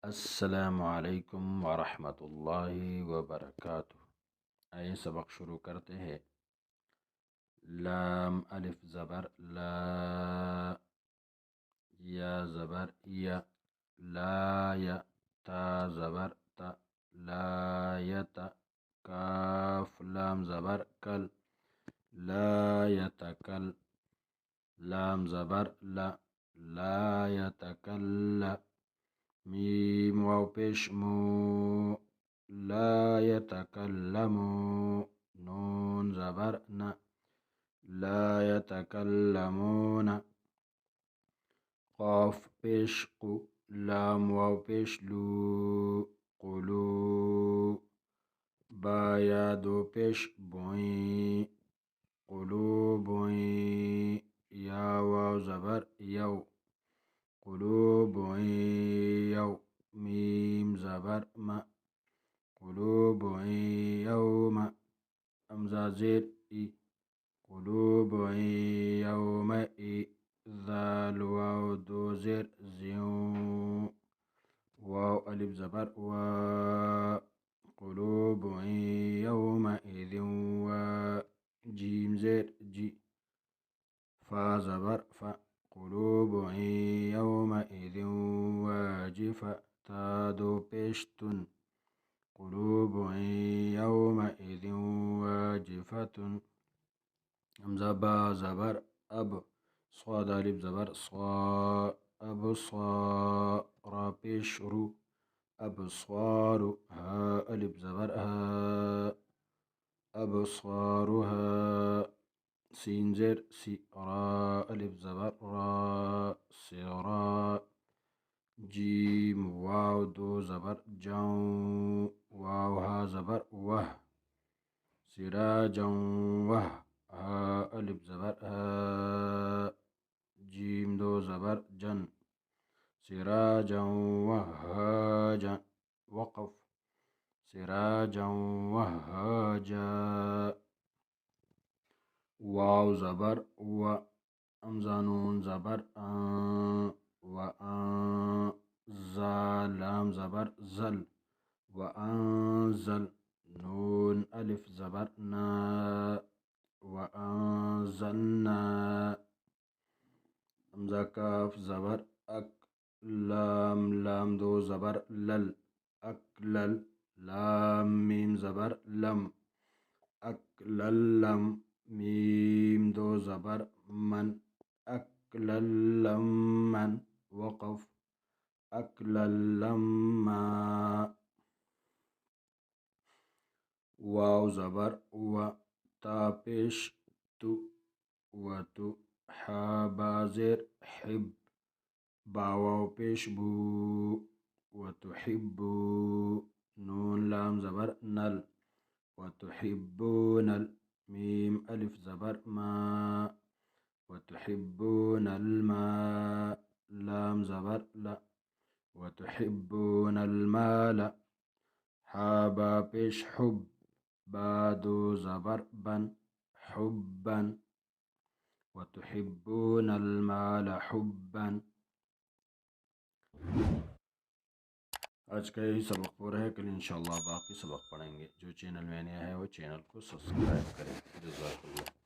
अस्सलामु अलैकुम वरहमतुल्लाहि वबरकातुहू। आइए सबक शुरू करते हैं। लाम अलिफ ज़बर ला, या ज़बर या, लाया, ता ज़बर ता, लायत, काफ लाम ज़बर कल, लायतकल, लाम ज़बर ला, लायतकल्ला, मीम वाव पेश मू, ला यतकल्लमू, नून ज़बर न, ला यतकल्लमून, क़ाफ पेश कु, लाम वाव पेश लू, क़ुलू, बा या दो पेश बुई, क़ुलूबुई, या वाव ज़बर यव, क़ुलूबुई यव, मीम ज़बर म, क़ुलूबुई यौम, हमज़ा ज़ेर ई, क़ुलूबुई यौमइ, ज़ाल वाव दो ज़ेर ज़ियू, वाव अलिफ ज़बर वा, क़ुलूबुई यौमइज़िन वा, जीम ज़ेर जी, फ़ा ज़बर फ़, क़ुलूबुई यौमइज़िन वाजिफ़ा, ता दो पेश तुन, क़ुलूबुई यौमइज़िन वाजिफ़तुन, हमज़ा बा ज़बर अब, स्वाद अलिफ ज़बर स्वा, अबसार, रा पेश रु, अबसारु, हा अलिफ ज़बर हा, अबसारुहा, सीन ज़ेर सी, रा अलिफ ज़बर रा, सिरा, जीम वाव दो ज़बर जाऊ, वाव हा ज़बर वह, सिराजं वह, हा अलिफ ज़बर हा, जीम दो ज़बर जन, सिराजं वहाजन, वक़फ़, सिराजं वहाजा, वाव ज़बर व, हमज़ा नून ज़बर अं, व अं, ज़ा लाम ज़बर ज़ल, व अंज़ल, नून अलिफ ज़बर ना, व अंज़लना, हमज़ा काफ ज़बर अक, लाम दो ज़बर लल, अकलल, लाम मीम ज़बर लम, अकलल्लम, मीम दो ज़बर मन, अकलल्लमन, वक़फ़, अकलल्लम्मा, वाव ज़बर व, ता पेश तु, व तु, हा बा ज़ेर हिब, बा वाव पेश बू, व तुहिब्बू, नून लाम ज़बर नल, व तुहिब्बूनल, मीम अलिफ ज़बर मा, व तुहिब्बूनल मा, लाम ज़बर ला, व तुहिब्बूनल माल, हा बा पेश हुब, बा दो ज़बर बन, हुब्बन, व तुहिब्बूनल माल हुब्बन। आज का यही सबक पूरा है। कल इंशाअल्लाह बाकी सबक पढ़ेंगे। जो चैनल में नया है वो चैनल को सब्सक्राइब करें। जज़ाकल्लाह।